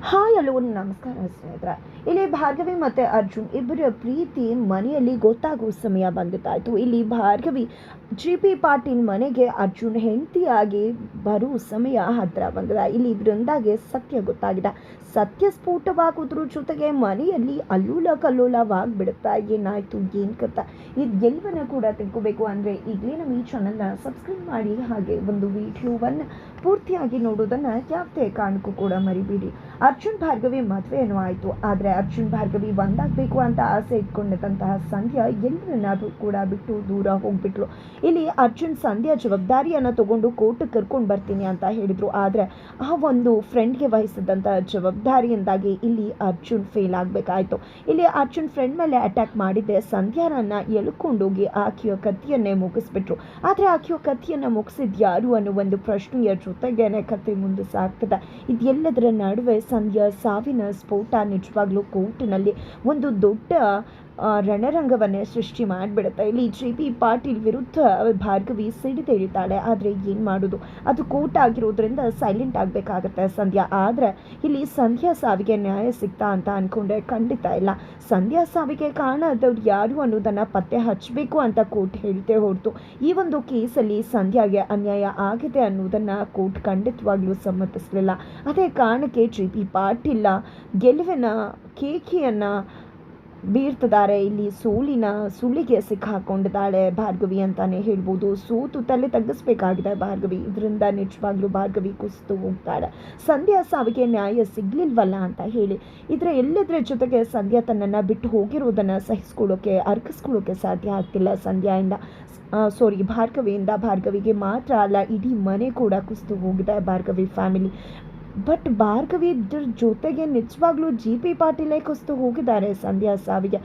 Hi hello ನಮಸ್ಕಾರ ಸ್ನೇಹಿತರೆ. ಇಲ್ಲಿ ಭಾರ್ಗವಿ ಮತ್ತು ಅರ್ಜುನ್ ಇಬ್ಬರ ಪ್ರೀತಿ ಮನೆಯಲ್ಲಿ ಗೊತ್ತಾಗುವ ಸಮಯ ಬಂದಿದ್ದಾಯಿತು. ಇಲ್ಲಿ ಭಾರ್ಗವಿ ಜಿ.ಪಿ. ಪಾಟೀಲ್ ಮನೆಗೆ ಅರ್ಜುನ್ ಹೆಂಡತಿಯಾಗಿ ಬರುವ ಸಮಯ ಹತ್ತಿರ ಬಂದಿದೆ. ಇಲ್ಲಿ ಬೃಂದಾಗೆ ಸತ್ಯ ಗೊತ್ತಾಗಿದೆ. ಸತ್ಯ ಸ್ಫೋಟವಾಗೋದ್ರ ಜೊತೆಗೆ ಮನೆಯಲ್ಲಿ ಅಲ್ಲೂಲ ಕಲ್ಲೋಲವಾಗಿಬಿಡುತ್ತಾ. ಏನಾಯಿತು ಏನು ಕಥೆ ಇದೆಲ್ಲವನ್ನ ಕೂಡ ತಿಳ್ಕೋಬೇಕು ಅಂದರೆ ಈಗಲೇ ನಮ್ಮ ಈ ಚಾನಲ್ನ ಸಬ್ಸ್ಕ್ರೈಬ್ ಮಾಡಿ, ಹಾಗೆ ಒಂದು ವಿಡಿಯೋವನ್ನು ಪೂರ್ತಿಯಾಗಿ ನೋಡೋದನ್ನು ಯಾವುದೇ ಕಾರಣಕ್ಕೂ ಕೂಡ ಮರಿಬೇಡಿ. ಅರ್ಜುನ್ ಭಾರ್ಗವಿ ಮದುವೆನೂ ಆಯಿತು. ಆದರೆ ಅರ್ಜುನ್ ಭಾರ್ಗವಿ ಒಂದಾಗಬೇಕು ಅಂತ ಆಸೆ ಇಟ್ಕೊಂಡಿದ್ದಂತಹ ಸಂಧ್ಯಾ ಎಲ್ಲರನ್ನಾದ್ರೂ ಕೂಡ ಬಿಟ್ಟು ದೂರ ಹೋಗ್ಬಿಟ್ಲು. ಇಲ್ಲಿ ಅರ್ಜುನ್ ಸಂಧ್ಯಾ ಜವಾಬ್ದಾರಿಯನ್ನು ತಗೊಂಡು ಕೋರ್ಟ್ಗೆ ಕರ್ಕೊಂಡು ಬರ್ತೀನಿ ಅಂತ ಹೇಳಿದ್ರು. ಆದರೆ ಆ ಒಂದು ಫ್ರೆಂಡ್ಗೆ ವಹಿಸಿದಂಥ ಜವಾಬ್ದಾರಿಯಿಂದಾಗಿ ಇಲ್ಲಿ ಅರ್ಜುನ್ ಫೇಲ್ ಆಗಬೇಕಾಯಿತು. ಇಲ್ಲಿ ಅರ್ಜುನ್ ಫ್ರೆಂಡ್ ಮೇಲೆ ಅಟ್ಯಾಕ್ ಮಾಡಿದ್ದೆ ಸಂಧ್ಯಾರನ್ನ ಎಳ್ಕೊಂಡೋಗಿ ಆಕೆಯ ಕಥೆಯನ್ನೇ ಮುಗಿಸ್ಬಿಟ್ರು. ಆದರೆ ಆಕೆಯ ಕಥೆಯನ್ನು ಮುಗಿಸಿದ್ ಯಾರು ಅನ್ನೋ ಒಂದು ಪ್ರಶ್ನೆಯ ಜೊತೆಗೇನೆ ಕಥೆ ಮುಂದೆ ಸಾಗ್ತದೆ. ಇದೆಲ್ಲದರ ನಡುವೆ ಸಂಧ್ಯಾ ಸಾವಿನ ಸ್ಫೋಟ ನಿಜವಾಗ್ಲೂ ಕೋರ್ಟಿನಲ್ಲಿ ಒಂದು ದೊಡ್ಡ ರಣರಂಗವನ್ನೇ ಸೃಷ್ಟಿ ಮಾಡಿಬಿಡುತ್ತೆ. ಇಲ್ಲಿ ಜಿ.ಪಿ. ಪಾಟೀಲ್ ವಿರುದ್ಧ ಭಾರ್ಗವಿ ಸಿಡಿದೇಳ್ತಾಳೆ. ಆದರೆ ಏನು ಮಾಡೋದು, ಅದು ಕೋರ್ಟ್ ಆಗಿರೋದ್ರಿಂದ ಸೈಲೆಂಟ್ ಆಗಬೇಕಾಗತ್ತೆ ಸಂಧ್ಯಾ. ಆದರೆ ಇಲ್ಲಿ ಸಂಧ್ಯಾ ಸಾವಿಗೆ ನ್ಯಾಯ ಸಿಗ್ತಾ ಅಂತ ಅಂದ್ಕೊಂಡ್ರೆ ಖಂಡಿತ ಇಲ್ಲ. ಸಂಧ್ಯಾ ಸಾವಿಗೆ ಕಾರಣದವ್ರು ಯಾರು ಅನ್ನೋದನ್ನು ಪತ್ತೆ ಹಚ್ಚಬೇಕು ಅಂತ ಕೋರ್ಟ್ ಹೇಳ್ತೇ ಹೊರತು ಈ ಒಂದು ಕೇಸಲ್ಲಿ ಸಂಧ್ಯಾಗೆ ಅನ್ಯಾಯ ಆಗಿದೆ ಅನ್ನೋದನ್ನು ಕೋರ್ಟ್ ಖಂಡಿತವಾಗ್ಲೂ ಸಮ್ಮತಿಸಲಿಲ್ಲ. ಅದೇ ಕಾರಣಕ್ಕೆ ಜಿ.ಪಿ. ಪಾಟೀಲ್ ಗೆಲುವಿನ ಕೇಕಿಯನ್ನು ಬೀರ್ತಿದ್ದಾರೆ. ಇಲ್ಲಿ ಸೋಲಿನ ಸುಳಿಗೆ ಸಿಕ್ಕಾಕೊಂಡಿದ್ದಾಳೆ ಭಾರ್ಗವಿ ಅಂತಾನೆ ಹೇಳ್ಬೋದು. ಸೋತು ತಲೆ ತಗ್ಗಿಸ್ಬೇಕಾಗಿದೆ ಭಾರ್ಗವಿ. ಇದರಿಂದ ನಿಜವಾಗ್ಲೂ ಭಾರ್ಗವಿ ಕುಸಿದು ಹೋಗ್ತಾಳೆ. ಸಂಧ್ಯಾ ಸಾವಿಗೆ ನ್ಯಾಯ ಸಿಗ್ಲಿಲ್ವಲ್ಲ ಅಂತ ಹೇಳಿ ಎಲ್ಲದರ ಜೊತೆಗೆ ಸಂಧ್ಯಾ ತನ್ನನ್ನು ಬಿಟ್ಟು ಹೋಗಿರೋದನ್ನು ಸಹಿಸ್ಕೊಳ್ಳೋಕೆ ಅರ್ಕಿಸ್ಕೊಳ್ಳೋಕೆ ಸಾಧ್ಯ ಆಗ್ತಿಲ್ಲ ಸಂಧ್ಯಾಯಿಂದ ಭಾರ್ಗವಿಯಿಂದ. ಭಾರ್ಗವಿಗೆ ಮಾತ್ರ ಅಲ್ಲ, ಇಡೀ ಮನೆ ಕೂಡ ಕುಸಿದು ಹೋಗಿದೆ ಭಾರ್ಗವಿ ಫ್ಯಾಮಿಲಿ. ಬಟ್ ಭಾರ್ಗವಿ ಇದ್ರ ಜೊತೆಗೆ ನಿಜವಾಗ್ಲೂ ಜಿ.ಪಿ. ಪಾಟೀಲೇ ಕುಸಿದು ಹೋಗಿದ್ದಾರೆ ಸಂಧ್ಯಾ ಸಾವಿಗೆ.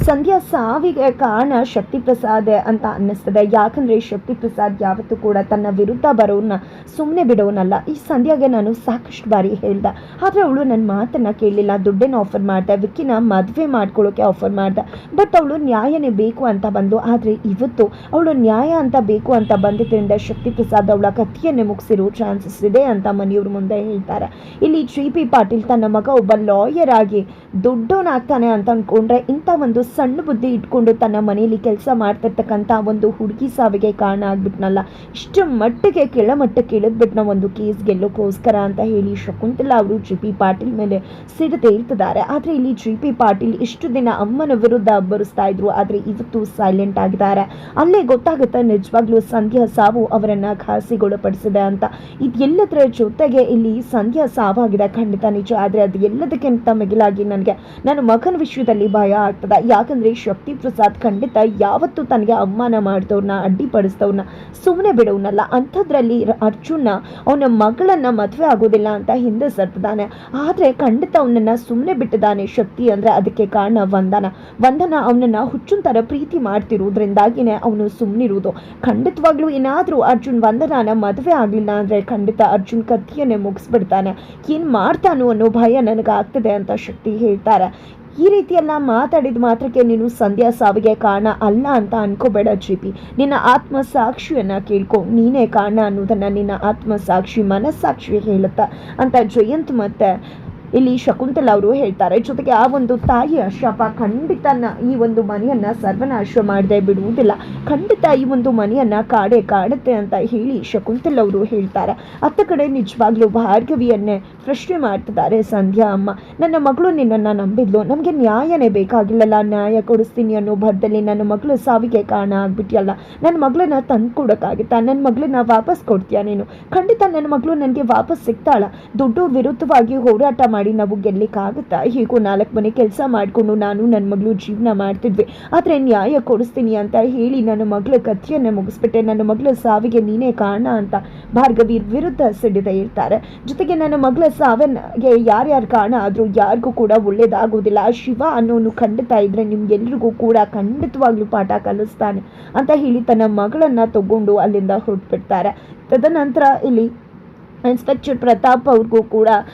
ಸಂಧ್ಯಾ ಸಾವಿಗೆ ಕಾರಣ ಶಕ್ತಿ ಪ್ರಸಾದ್ ಅಂತ ಅನ್ನಿಸ್ತದೆ. ಯಾಕಂದರೆ ಶಕ್ತಿ ಪ್ರಸಾದ್ ಯಾವತ್ತೂ ಕೂಡ ತನ್ನ ವಿರುದ್ಧ ಬರೋನ್ನ ಸುಮ್ಮನೆ ಬಿಡೋನಲ್ಲ. ಈ ಸಂಧ್ಯಾಗೆ ನಾನು ಸಾಕಷ್ಟು ಬಾರಿ ಹೇಳ್ದೆ, ಆದರೆ ಅವಳು ನನ್ನ ಮಾತನ್ನು ಕೇಳಲಿಲ್ಲ. ದುಡ್ಡನ್ನು ಆಫರ್ ಮಾಡಿದೆ, ವಿಕ್ಕಿನ ಮದುವೆ ಮಾಡ್ಕೊಳ್ಳೋಕೆ ಆಫರ್ ಮಾಡಿದೆ. ಬಟ್ ಅವಳು ನ್ಯಾಯನೇ ಬೇಕು ಅಂತ ಬಂದು, ಆದರೆ ಇವತ್ತು ಅವಳು ನ್ಯಾಯ ಅಂತ ಬೇಕು ಅಂತ ಬಂದಿದ್ದರಿಂದ ಶಕ್ತಿ ಪ್ರಸಾದ್ ಅವಳ ಕಥೆಯನ್ನೇ ಮುಗಿಸಿರೋ ಚಾನ್ಸಸ್ ಇದೆ ಅಂತ ಮನೆಯವ್ರ ಮುಂದೆ ಹೇಳ್ತಾರೆ. ಇಲ್ಲಿ ಜಿ.ಪಿ. ಪಾಟೀಲ್ ತನ್ನ ಮಗ ಒಬ್ಬ ಲಾಯರ್ ಆಗಿ ದೊಡ್ಡವನಾಗ್ತಾನೆ ಅಂತ ಅಂದ್ಕೊಂಡ್ರೆ ಇಂಥ ಒಂದು ಸಣ್ಣ ಬುದ್ಧಿ ಇಟ್ಕೊಂಡು ತನ್ನ ಮನೆಯಲ್ಲಿ ಕೆಲಸ ಮಾಡ್ತಿರ್ತಕ್ಕಂಥ ಒಂದು ಹುಡುಗಿ ಸಾವಿಗೆ ಕಾರಣ ಆಗ್ಬಿಟ್ನಲ್ಲ. ಇಷ್ಟು ಮಟ್ಟಿಗೆ ಕೆಳಮಟ್ಟಕ್ಕೆ ಇಳಿದ್ಬಿಟ್ನ ಒಂದು ಕೇಸ್ ಗೆಲ್ಲೋಕ್ಕೋಸ್ಕರ ಅಂತ ಹೇಳಿ ಶಕುಂತಲಾ ಅವರು ಜಿ.ಪಿ. ಪಾಟೀಲ್ ಮೇಲೆ ಸಿಡಿದೇಳ್ತಿದ್ದಾರೆ. ಆದರೆ ಇಲ್ಲಿ ಜಿ.ಪಿ. ಪಾಟೀಲ್ ಇಷ್ಟು ದಿನ ಅಮ್ಮನ ವಿರುದ್ಧ ಅಬ್ಬರಿಸ್ತಾ ಇದ್ರು, ಆದರೆ ಇವತ್ತು ಸೈಲೆಂಟ್ ಆಗಿದ್ದಾರೆ. ಅಲ್ಲೇ ಗೊತ್ತಾಗುತ್ತೆ ನಿಜವಾಗ್ಲೂ ಸಂಧ್ಯಾ ಸಾವು ಅವರನ್ನ ಘಾಸಿಗೊಳಪಡಿಸಿದೆ ಅಂತ. ಇದೆಲ್ಲದರ ಜೊತೆಗೆ ಇಲ್ಲಿ ಸಂಧ್ಯಾ ಸಾವಾಗಿದೆ ಖಂಡಿತ ನಿಜ. ಆದರೆ ಅದು ಎಲ್ಲದಕ್ಕಿಂತ ಮಿಗಿಲಾಗಿ ನನಗೆ ನನ್ನ ಮಗನ ವಿಷಯದಲ್ಲಿ ಭಯ ಆಗ್ತದೆ. ಯಾಕಂದರೆ ಶಕ್ತಿ ಪ್ರಸಾದ್ ಖಂಡಿತ ಯಾವತ್ತೂ ತನಗೆ ಅವಮಾನ ಮಾಡಿದವ್ರನ್ನ ಅಡ್ಡಿಪಡಿಸಿದವ್ರನ್ನ ಸುಮ್ಮನೆ ಬಿಡೋನಲ್ಲ. ಅಂಥದ್ರಲ್ಲಿ ಅರ್ಜುನ ಅವನ ಮಗಳನ್ನ ಮದುವೆ ಆಗೋದಿಲ್ಲ ಅಂತ ಹಿಂದೆ ಸರ್ತಿದ್ದಾನೆ. ಆದರೆ ಖಂಡಿತ ಅವನನ್ನ ಸುಮ್ಮನೆ ಬಿಟ್ಟಿದ್ದಾನೆ ಶಕ್ತಿ. ಅಂದರೆ ಅದಕ್ಕೆ ಕಾರಣ ವಂದನ ಅವನನ್ನ ಹುಚ್ಚುನ್ ಥರ ಪ್ರೀತಿ ಮಾಡ್ತಿರೋದ್ರಿಂದಾಗಿನೇ ಅವನು ಸುಮ್ಮನಿರೋದು. ಖಂಡಿತವಾಗ್ಲೂ ಏನಾದರೂ ಅರ್ಜುನ್ ವಂದನಾನ ಮದುವೆ ಆಗಲಿಲ್ಲ ಅಂದರೆ ಖಂಡಿತ ಅರ್ಜುನ್ ಕಥೆಯನ್ನೇ ಮುಗಿಸ್ಬಿಡ್ತಾನೆ. ಏನು ಮಾಡ್ತಾನೋ ಅನ್ನೋ ಭಯ ನನಗಾಗ್ತದೆ ಅಂತ ಶಕ್ತಿ ಹೇಳ್ತಾರೆ. ಈ ರೀತಿಯೆಲ್ಲ ಮಾತಾಡಿದ ಮಾತ್ರಕ್ಕೆ ನೀನು ಸಂಧ್ಯಾ ಸಾವಿಗೆ ಕಾರಣ ಅಲ್ಲ ಅಂತ ಅನ್ಕೋಬೇಡ ಜಿ.ಪಿ. ನಿನ್ನ ಆತ್ಮಸಾಕ್ಷಿಯನ್ನು ಕೇಳ್ಕೊ. ನೀನೇ ಕಾರಣ ಅನ್ನೋದನ್ನು ನಿನ್ನ ಆತ್ಮಸಾಕ್ಷಿ ಮನಸ್ಸಾಕ್ಷಿ ಹೇಳುತ್ತಾ ಅಂತ ಜಯಂತ್ ಮತ್ತು ಇಲ್ಲಿ ಶಕುಂತಲಾ ಅವರು ಹೇಳ್ತಾರೆ. ಜೊತೆಗೆ ಆ ಒಂದು ತಾಯಿಯ ಶಾಪ ಖಂಡಿತ ಈ ಒಂದು ಮನೆಯನ್ನ ಸರ್ವನಾಶ ಮಾಡದೆ ಬಿಡುವುದಿಲ್ಲ. ಖಂಡಿತ ಈ ಒಂದು ಮನೆಯನ್ನ ಕಾಡುತ್ತೆ ಅಂತ ಹೇಳಿ ಶಕುಂತಲಾ ಅವರು ಹೇಳ್ತಾರೆ. ಅತ್ತ ಕಡೆ ನಿಜವಾಗ್ಲೂ ಭಾರ್ಗವಿಯನ್ನೇ ಪ್ರಶ್ನೆ ಮಾಡ್ತಿದ್ದಾರೆ ಸಂಧ್ಯಾ ಅಮ್ಮ. ನನ್ನ ಮಗಳು ನಿನ್ನನ್ನು ನಂಬಿದ್ಲು, ನಮಗೆ ನ್ಯಾಯನೇ ಬೇಕಾಗಿಲ್ಲಲ್ಲ, ನ್ಯಾಯ ಕೊಡಿಸ್ತೀನಿ ಅನ್ನೋ ಭರದಲ್ಲಿ ನನ್ನ ಮಗಳ ಸಾವಿಗೆ ಕಾರಣ ಆಗ್ಬಿಟ್ಟಿಯಲ್ಲ. ನನ್ನ ಮಗಳನ್ನ ತಂದು ಕೊಡೋಕ್ಕಾಗುತ್ತಾ? ನನ್ನ ಮಗಳನ್ನ ವಾಪಸ್ ಕೊಡ್ತೀಯಾ ನೀನು? ಖಂಡಿತ ನನ್ನ ಮಗಳು ನನಗೆ ವಾಪಸ್ ಸಿಗ್ತಾಳ. ದುಡ್ಡು ವಿರುದ್ಧವಾಗಿ ಹೋರಾಟ ಮಾಡಿ ನಾವು ಗೆಲ್ಲಿಕ್ಕಾಗುತ್ತಾ? ಹೀಗೂ 4 ಮನೆ ಕೆಲಸ ಮಾಡಿಕೊಂಡು ನಾನು ನನ್ನ ಮಗಳು ಜೀವನ ಮಾಡ್ತಿದ್ವಿ. ಆದರೆ ನ್ಯಾಯ ಕೊಡಿಸ್ತೀನಿ ಅಂತ ಹೇಳಿ ನನ್ನ ಮಗಳ ಕಥೆಯನ್ನೇ ಮುಗಿಸ್ಬಿಟ್ಟೆ. ನನ್ನ ಮಗಳ ಸಾವಿಗೆ ನೀನೇ ಕಾರಣ ಅಂತ ಭಾರ್ಗವಿ ವಿರುದ್ಧ ಸಿಡಿದ ಇರ್ತಾರೆ. ಜೊತೆಗೆ ನನ್ನ ಮಗಳ ಸಾವಿಗೆ ಯಾರ್ಯಾರು ಕಾರಣ ಆದರೂ ಯಾರಿಗೂ ಕೂಡ ಒಳ್ಳೇದಾಗೋದಿಲ್ಲ. ಶಿವ ಅನ್ನೋನು ಖಂಡಿತ ಇದ್ರೆ ನಿಮ್ಗೆಲ್ರಿಗೂ ಕೂಡ ಖಂಡಿತವಾಗ್ಲೂ ಪಾಠ ಕಲಿಸ್ತಾನೆ ಅಂತ ಹೇಳಿ ತನ್ನ ಮಗಳನ್ನ ತಗೊಂಡು ಅಲ್ಲಿಂದ ಹೊರಟ್ಬಿಡ್ತಾರೆ. ತದನಂತರ ಇಲ್ಲಿ ಇನ್ಸ್ಪೆಕ್ಟರ್ ಪ್ರತಾಪ್ ಅವ್ರಿಗೂ ಕೂಡ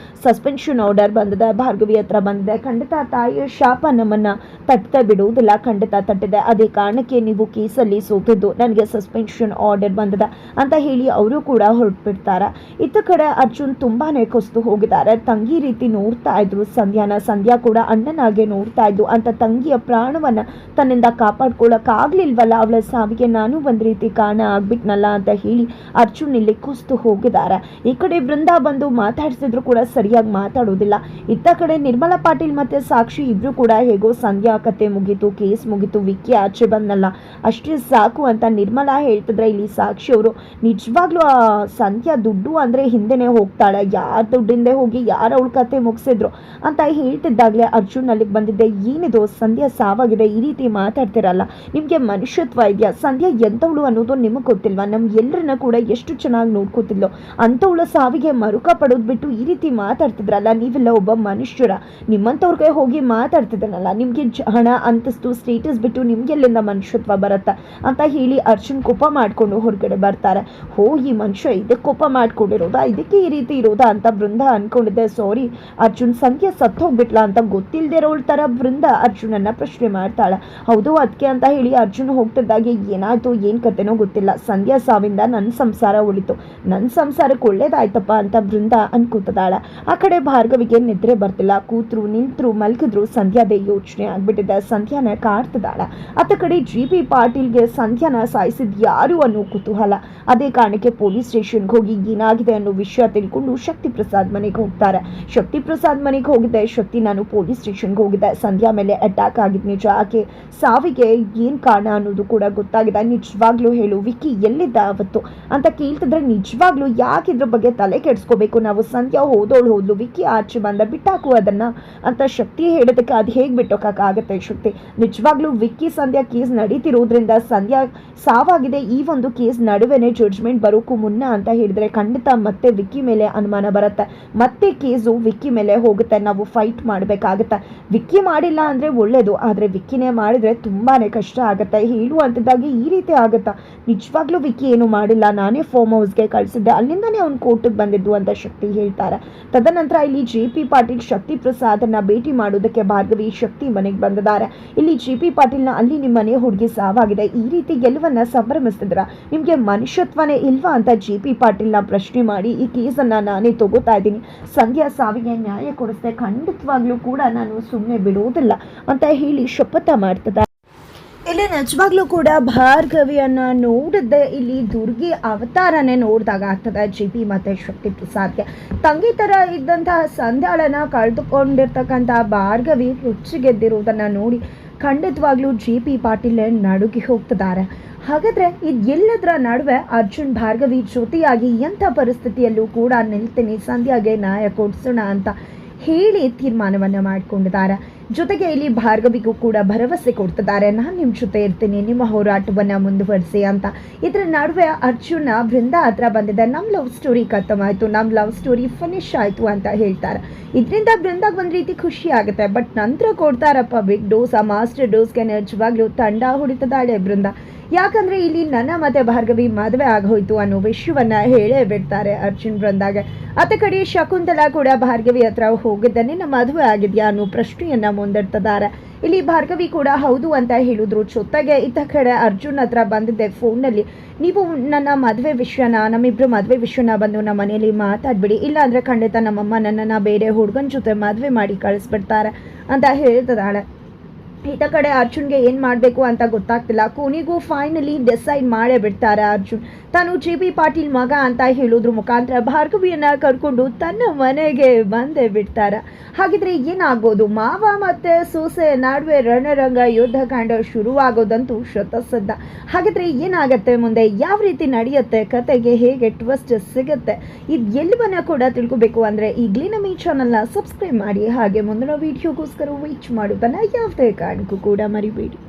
ಸಸ್ಪೆನ್ಷನ್ ಆರ್ಡರ್ ಬಂದಿದೆ. ಭಾರ್ಗವಿ ಹತ್ರ ಬಂದಿದೆ. ಖಂಡಿತ ತಾಯಿಯ ಶಾಪ ನಮ್ಮನ್ನ ತಟ್ಟದೆ ಬಿಡುವುದಿಲ್ಲ, ಖಂಡಿತ ತಟ್ಟಿದೆ. ಅದೇ ಕಾರಣಕ್ಕೆ ನೀವು ಕೇಸಲ್ಲಿ ಸೋತಿದ್ದು, ನನಗೆ ಸಸ್ಪೆನ್ಷನ್ ಆರ್ಡರ್ ಬಂದಿದೆ ಅಂತ ಹೇಳಿ ಅವರು ಕೂಡ ಹೊರಟ್ಬಿಡ್ತಾರೆ. ಇತ್ತ ಕಡೆ ಅರ್ಜುನ್ ತುಂಬಾನೇ ಕೊಸ್ತು ಹೋಗಿದ್ದಾರೆ. ತಂಗಿ ರೀತಿ ನೋಡ್ತಾ ಇದ್ರು ಸಂಧ್ಯಾನ. ಸಂಧ್ಯಾ ಕೂಡ ಅಣ್ಣನಾಗೆ ನೋಡ್ತಾ ಇದ್ದು. ಅಂತ ತಂಗಿಯ ಪ್ರಾಣವನ್ನ ತನ್ನಿಂದ ಕಾಪಾಡ್ಕೊಳಕ್ಕಾಗ್ಲಿಲ್ವಲ್ಲ, ಅವಳ ಸಾವಿಗೆ ನಾನು ಒಂದ್ ರೀತಿ ಕಾರಣ ಆಗ್ಬಿಟ್ನಲ್ಲ ಅಂತ ಹೇಳಿ ಅರ್ಜುನ್ ಇಲ್ಲಿ ಕುಸ್ತು ಹೋಗಿದ್ದಾರೆ. ಈ ಕಡೆ ಬೃಂದಾ ಬಂದು ಮಾತಾಡ್ಸಿದ್ರು ಕೂಡ ಸರಿಯಾಗಿ ಮಾತಾಡೋದಿಲ್ಲ. ಇತ್ತ ಕಡೆ ನಿರ್ಮಲಾ ಪಾಟೀಲ್ ಮತ್ತೆ ಸಾಕ್ಷಿ ಇಬ್ರು ಕೂಡ ಹೇಗೋ ಸಂಧ್ಯಾ ಕತೆ ಮುಗೀತು, ಕೇಸ್ ಮುಗೀತು, ವಿಕ್ಕಿ ಆಚೆ ಬಂದಲ್ಲ ಅಷ್ಟೇ ಸಾಕು ಅಂತ ನಿರ್ಮಲಾ ಹೇಳ್ತಿದ್ರೆ, ಇಲ್ಲಿ ಸಾಕ್ಷಿ ಅವರು ನಿಜವಾಗ್ಲೂ ಆ ಸಂಧ್ಯಾ ದುಡ್ಡು ಅಂದ್ರೆ ಹಿಂದೆನೆ ಹೋಗ್ತಾಳೆ, ಯಾರ ದುಡ್ಡಿಂದೆ ಹೋಗಿ ಯಾರ ಅವಳ ಕತೆ ಮುಗಿಸಿದ್ರು ಅಂತ ಹೇಳ್ತಿದ್ದಾಗ್ಲೇ ಅರ್ಜುನ್ ಅಲ್ಲಿಗೆ ಬಂದಿದ್ದೆ. ಏನಿದು ಸಂಧ್ಯಾ ಸಾವಾಗಿದೆ, ಈ ರೀತಿ ಮಾತಾಡ್ತಿರಲ್ಲ, ನಿಮ್ಗೆ ಮನುಷ್ಯತ್ವ ಇದೆಯಾ? ಸಂಧ್ಯಾ ಎಂತವಳು ಅನ್ನೋದು ನಿಮಗೆ ಗೊತ್ತಿಲ್ವಾ? ನಮ್ ಎಲ್ಲರನ್ನ ಕೂಡ ಎಷ್ಟು ಚೆನ್ನಾಗಿ ನೋಡ್ಕೋತಿದ್ಲು, ಅಂತವಳ ಸಾವಿಗೆ ಮರುಕ ಪಡೋದು ಬಿಟ್ಟು ಈ ರೀತಿ ಮಾತಾಡ್ತಿದ್ರಲ್ಲ, ನೀವೆಲ್ಲ ಒಬ್ಬ ಮನುಷ್ಯರ? ನಿಮ್ಮಂತವ್ರಿಗೆ ಹೋಗಿ ಮಾತಾಡ್ತಿದ್ದನಲ್ಲ, ನಿಮ್ಗೆ ಹಣ ಅಂತಸ್ತು ಸ್ಟೇಟಸ್ ಬಿಟ್ಟು ನಿಮ್ಗೆಲ್ಲಿಂದ ಮನುಷ್ಯತ್ವ ಬರುತ್ತಾ ಅಂತ ಹೇಳಿ ಅರ್ಜುನ್ ಕೋಪ ಮಾಡ್ಕೊಂಡು ಹೊರಗಡೆ ಬರ್ತಾರೆ. ಹೋ, ಈ ಮನುಷ್ಯ ಇದಕ್ಕೆ ಕೋಪ ಮಾಡ್ಕೊಂಡಿರೋದಾ, ಇದಕ್ಕೆ ಈ ರೀತಿ ಇರೋದಾ ಅಂತ ಬೃಂದಾ ಅನ್ಕೊಂಡಿದ್ದೆ. ಸಾರಿ ಅರ್ಜುನ್, ಸಂಖ್ಯೆ ಸತ್ತು ಹೋಗ್ಬಿಟ್ಲಾ ಅಂತ ಗೊತ್ತಿಲ್ಲದೆ ಇರೋಳ ತರ ಬೃಂದಾ ಅರ್ಜುನನ್ನ ಪ್ರಶ್ನೆ ಮಾಡ್ತಾಳೆ. ಹೌದು ಅದಕ್ಕೆ ಅಂತ ಹೇಳಿ ಅರ್ಜುನ್ ಹೋಗ್ತಿದ್ದಾಗೆ ಏನಾಯ್ತು ಏನ್ ಕತೆನೋ ಗೊತ್ತಿಲ್ಲ, ಸಂಧ್ಯಾ ಸಾವಿಂದ ನನ್ನ ಸಂಸಾರ ಉಳಿತು, ನನ್ನ ಸಂಸಾರಕ್ಕೆ ಒಳ್ಳೇದಾಯ್ತಪ್ಪ ಅಂತ ಬೃಂದಾ ಅನ್ಕೋತದಾಳ. ಆ ಕಡೆ ಭಾರ್ಗವಿಗೆ ನಿದ್ರೆ ಬರ್ತಿಲ್ಲ. ಕೂತ್ರು ನಿಂತ್ರು ಮಲ್ಕಿದ್ರು ಸಂಧ್ಯಾದೇ ಯೋಚನೆ ಆಗ್ಬಿಟ್ಟಿದೆ. ಸಂಧ್ಯಾನ ಕಾಡ್ತಿದ್ದಾಳ. ಅತ್ತ ಕಡೆ ಜಿ.ಪಿ. ಪಾಟೀಲ್ಗೆ ಸಂಧ್ಯಾನ ಸಾಯಿಸಿದ್ ಯಾರು ಅನ್ನೋ ಕುತೂಹಲ. ಅದೇ ಕಾರಣಕ್ಕೆ ಪೊಲೀಸ್ ಸ್ಟೇಷನ್ಗೆ ಹೋಗಿ ಏನಾಗಿದೆ ಅನ್ನೋ ವಿಷಯ ತಿಳ್ಕೊಂಡು ಶಕ್ತಿ ಪ್ರಸಾದ್ ಮನೆಗೆ ಹೋಗ್ತಾರೆ. ಶಕ್ತಿ ಪ್ರಸಾದ್ ಮನೆಗೆ ಹೋಗಿದ್ದೆ. ಶಕ್ತಿ, ನಾನು ಪೊಲೀಸ್ ಸ್ಟೇಷನ್ಗೆ ಹೋಗಿದ್ದೆ, ಸಂಧ್ಯಾ ಮೇಲೆ ಅಟ್ಯಾಕ್ ಆಗಿದ್ ನಿಜ, ಆಕೆ ಸಾವಿಗೆ ಏನ್ ಕಾರಣ ಅನ್ನೋದು ಕೂಡ ಗೊತ್ತಾಗಿದೆ, ನಿಜವಾಗ್ಲೂ ಹೇಳು, ವಿಕ್ಕಿ ಎಲ್ಲಿದ್ದ ಅವತ್ತು ಅಂತ ಕೇಳ್ತಿದ್ರೆ, ನಿಜವಾಗ್ಲೂ ಯಾಕೆ ಇದ್ರ ಬಗ್ಗೆ ತಲೆ ಕೆಡಿಸ್ಕೋಬೇಕು, ನಾವು ಸಂಧ್ಯಾ ಹೋದ್ಲು, ವಿಕ್ಕಿ ಆಚೆ ಬಂದ, ಬಿಟ್ಟಾಕು ಅದನ್ನ ಅಂತ ಶಕ್ತಿ ಹೇಳಿದಕ್ಕೆ ಅದು ಹೇಗೆ ಬಿಟ್ಟೋಕ್ಕಾಗತ್ತೆ ಶಕ್ತಿ? ನಿಜವಾಗ್ಲೂ ವಿಕ್ಕಿ ಸಂಧ್ಯಾ ಕೇಸ್ ನಡೀತಿರೋದ್ರಿಂದ ಸಂಧ್ಯಾ ಸಾವಾಗಿದೆ, ಈ ಒಂದು ಕೇಸ್ ನಡುವೆನೆ ಜಡ್ಜ್ಮೆಂಟ್ ಬರೋಕ್ಕೂ ಮುನ್ನ ಅಂತ ಹೇಳಿದ್ರೆ ಖಂಡಿತ ಮತ್ತೆ ವಿಕ್ಕಿ ಮೇಲೆ ಅನುಮಾನ ಬರುತ್ತೆ, ಮತ್ತೆ ಕೇಸು ವಿಕ್ಕಿ ಮೇಲೆ ಹೋಗುತ್ತೆ, ನಾವು ಫೈಟ್ ಮಾಡಬೇಕಾಗತ್ತೆ. ವಿಕ್ಕಿ ಮಾಡಿಲ್ಲ ಅಂದ್ರೆ ಒಳ್ಳೇದು, ಆದ್ರೆ ವಿಕ್ಕಿನೇ ಮಾಡಿದ್ರೆ ತುಂಬಾನೇ ಕಷ್ಟ ಆಗತ್ತೆ. ಹೇಳುವಂತದ್ದಾಗಿ ಈ ರೀತಿ ಆಗುತ್ತಾ? ನಿಜವಾಗ್ಲೂ ವಿಕ್ಕಿ ಏನು ಮಾಡಿಲ್ಲ, ನಾನೇ ಫಾರ್ಮ್ ಹೌಸ್ಗೆ ಕಳಿಸಿದ್ದೆ, ಅಲ್ಲಿಂದಾನೇ ಅವ್ನು ಕೋರ್ಟಿಗೆ ಬಂದಿದ್ದು ಅಂತ ಶಕ್ತಿ ಹೇಳ್ತಾರೆ. ತದನಂತರ ಇಲ್ಲಿ ಜೆ.ಪಿ. ಪಾಟೀಲ್ ಶಕ್ತಿ ಪ್ರಸಾದನ್ನ ಭೇಟಿ ಮಾಡೋದಕ್ಕೆ ಭಾರ್ಗವಿ ಶಕ್ತಿ ಮನೆಗೆ ಬಂದಿದ್ದಾರೆ. ಇಲ್ಲಿ ಜೆ.ಪಿ. ಪಾಟೀಲ್ನ ಅಲ್ಲಿ ನಿಮ್ಮ ಮನೆ ಹುಡುಗಿ ಸಾವಾಗಿದೆ, ಈ ರೀತಿ ಗೆಲುವನ್ನ ಸಂಭ್ರಮಿಸ್ತಿದ್ರ, ನಿಮ್ಗೆ ಮನುಷ್ಯತ್ವನೇ ಇಲ್ವಾ ಅಂತ ಜೆ.ಪಿ. ಪಾಟೀಲ್ನ ಪ್ರಶ್ನೆ ಮಾಡಿ, ಈ ಕೇಸನ್ನ ನಾನೇ ತಗೋತಾ ಇದ್ದೀನಿ, ಸಂಧ್ಯಾ ಸಾವಿಗೆ ನ್ಯಾಯ ಕೊಡಿಸ್ದೆ, ಖಂಡಿತವಾಗ್ಲೂ ಕೂಡ ನಾನು ಸುಮ್ಮನೆ ಬಿಡೋದಿಲ್ಲ ಅಂತ ಹೇಳಿ ಶಪಥ ಮಾಡ್ತಿದ್ದಾರೆ. ಇಲ್ಲಿ ನಿಜವಾಗ್ಲೂ ಕೂಡ ಭಾರ್ಗವಿಯನ್ನ ನೋಡಿದ್ದೆ ಇಲ್ಲಿ ದುರ್ಗಿ ಅವತಾರನೇ ನೋಡಿದಾಗ ಆಗ್ತದೆ. ಜಿ.ಪಿ. ಮತ್ತೆ ಶಕ್ತಿ ಪ್ರಸಾದ್ಗೆ ತಂಗಿ ತರ ಇದ್ದಂತಹ ಸಂಧ್ಯಾಳನ್ನ ಕಳೆದುಕೊಂಡಿರ್ತಕ್ಕಂಥ ಭಾರ್ಗವಿ ಹುಚ್ಚಿಗೆದ್ದಿರುವುದನ್ನ ನೋಡಿ ಖಂಡಿತವಾಗ್ಲೂ ಜಿ.ಪಿ. ಪಾಟೀಲ್ ನಡುಗಿ ಹೋಗ್ತಿದ್ದಾರೆ. ಹಾಗಾದ್ರೆ ಇದು ಎಲ್ಲದರ ನಡುವೆ ಅರ್ಜುನ್ ಭಾರ್ಗವಿ ಜೊತೆಯಾಗಿ ಎಂಥ ಪರಿಸ್ಥಿತಿಯಲ್ಲೂ ಕೂಡ ನಿಲ್ತೀನಿ, ಸಂಧ್ಯಾಗೆ ನ್ಯಾಯ ಕೊಡಿಸೋಣ ಅಂತ ಹೇಳಿ ತೀರ್ಮಾನವನ್ನ ಮಾಡಿಕೊಂಡಿದ್ದಾರೆ. ಜೊತೆಗೆ ಇಲ್ಲಿ ಭಾರ್ಗವಿಗೂ ಕೂಡ ಭರವಸೆ ಕೊಡ್ತಿದ್ದಾರೆ, ನಾನು ನಿಮ್ಮ ಜೊತೆ ಇರ್ತೀನಿ, ನಿಮ್ಮ ಹೋರಾಟವನ್ನು ಮುಂದುವರಿಸಿ ಅಂತ. ಇದರ ನಡುವೆ ಅರ್ಜುನ ಬೃಂದಾ ಹತ್ರ ಬಂದಿದೆ, ನಮ್ಮ ಲವ್ ಸ್ಟೋರಿ ಖತಮ್ ಆಯಿತು, ನಮ್ಮ ಲವ್ ಸ್ಟೋರಿ ಫಿನಿಶ್ ಆಯಿತು ಅಂತ ಹೇಳ್ತಾರೆ. ಇದರಿಂದ ಬೃಂದಾಗೆ ಒಂದು ರೀತಿ ಖುಷಿ ಆಗುತ್ತೆ. ಬಟ್ ನಂತರ ಕೊಡ್ತಾರಪ್ಪ ಬಿಗ್ ಡೋಸ್, ಆ ಮಾಸ್ಟರ್ ಡೋಸ್ಗೆ ನಿಜವಾಗ್ಲೂ ತಂಡ ಹೊಡಿತದಾಳೆ ಬೃಂದಾ. ಯಾಕಂದ್ರೆ ಇಲ್ಲಿ ನನ್ನ ಮತ್ತೆ ಭಾರ್ಗವಿ ಮದುವೆ ಆಗೋಯ್ತು ಅನ್ನೋ ವಿಷಯವನ್ನ ಹೇಳೇ ಬಿಡ್ತಾರೆ ಅರ್ಜುನ್ ಬೃಂದಾಗೆ. ಅತ್ತ ಕಡೆ ಶಕುಂತಲಾ ಕೂಡ ಭಾರ್ಗವಿ ಹತ್ರ ಹೋಗಿದ್ದಾನೆ, ನಿನ್ನ ಮದುವೆ ಆಗಿದ್ಯಾ ಅನ್ನೋ ಪ್ರಶ್ನೆಯನ್ನ ಮುಂದಿಡ್ತಿದ್ದಾರೆ. ಇಲ್ಲಿ ಭಾರ್ಗವಿ ಕೂಡ ಹೌದು ಅಂತ ಹೇಳಿದ್ರು. ಜೊತೆಗೆ ಇತ್ತ ಕಡೆ ಅರ್ಜುನ್ ಹತ್ರ ಬಂದಿದ್ದೆ ಫೋನ್ನಲ್ಲಿ, ನೀವು ನನ್ನ ಮದುವೆ ವಿಷಯನ, ನಮ್ಮಿಬ್ರು ಮದುವೆ ವಿಷಯನ ಬಂದು ನಮ್ಮ ಮನೇಲಿ ಮಾತಾಡ್ಬಿಡಿ, ಇಲ್ಲಾಂದ್ರೆ ಖಂಡಿತ ನಮ್ಮಮ್ಮ ನನ್ನನ್ನು ಬೇರೆ ಹುಡುಗನ ಜೊತೆ ಮದುವೆ ಮಾಡಿ ಕಳಿಸ್ಬಿಡ್ತಾರೆ ಅಂತ ಹೇಳ್ತಿದ್ದಾಳೆ. ಈತ ಕಡೆ ಅರ್ಜುನ್ಗೆ ಏನು ಮಾಡಬೇಕು ಅಂತ ಗೊತ್ತಾಗ್ತಿಲ್ಲ. ಕೊನೆಗೂ ಫೈನಲಿ ಡಿಸೈಡ್ ಮಾಡೇ ಬಿಡ್ತಾರೆ ಅರ್ಜುನ್. ತಾನು ಜೆ.ಪಿ. ಪಾಟೀಲ್ ಮಗ ಅಂತ ಹೇಳೋದ್ರ ಮುಖಾಂತರ ಭಾರ್ಗವಿಯನ್ನ ಕರ್ಕೊಂಡು ತನ್ನ ಮನೆಗೆ ಬಂದೇ ಬಿಡ್ತಾರೆ. ಹಾಗಿದ್ರೆ ಏನಾಗ್ಬೋದು? ಮಾವ ಮತ್ತೆ ಸೊಸೆ ನಡುವೆ ರಣರಂಗ ಯುದ್ಧ ಕಾಂಡ ಶುರುವಾಗೋದಂತೂ ಶತಸಿದ್ಧ. ಹಾಗಿದ್ರೆ ಏನಾಗತ್ತೆ ಮುಂದೆ, ಯಾವ ರೀತಿ ನಡೆಯುತ್ತೆ ಕತೆಗೆ, ಹೇಗೆ ಟ್ವಿಸ್ಟ್ ಸಿಗುತ್ತೆ, ಇದು ಎಲ್ಲವನ್ನ ಕೂಡ ತಿಳ್ಕೊಬೇಕು ಅಂದರೆ ಈಗಲೇ ನಮ್ಮ ಈ ಚಾನಲ್ನ ಸಬ್ಸ್ಕ್ರೈಬ್ ಮಾಡಿ, ಹಾಗೆ ಮುಂದಿನ ವಿಡಿಯೋಗೋಸ್ಕರ ವೇಟ್ ಮಾಡೋದನ್ನು ಯಾವುದೇ ಕಾರಣಕ್ಕೂ ಕೂಡ ಮರಿಬೇಡಿ.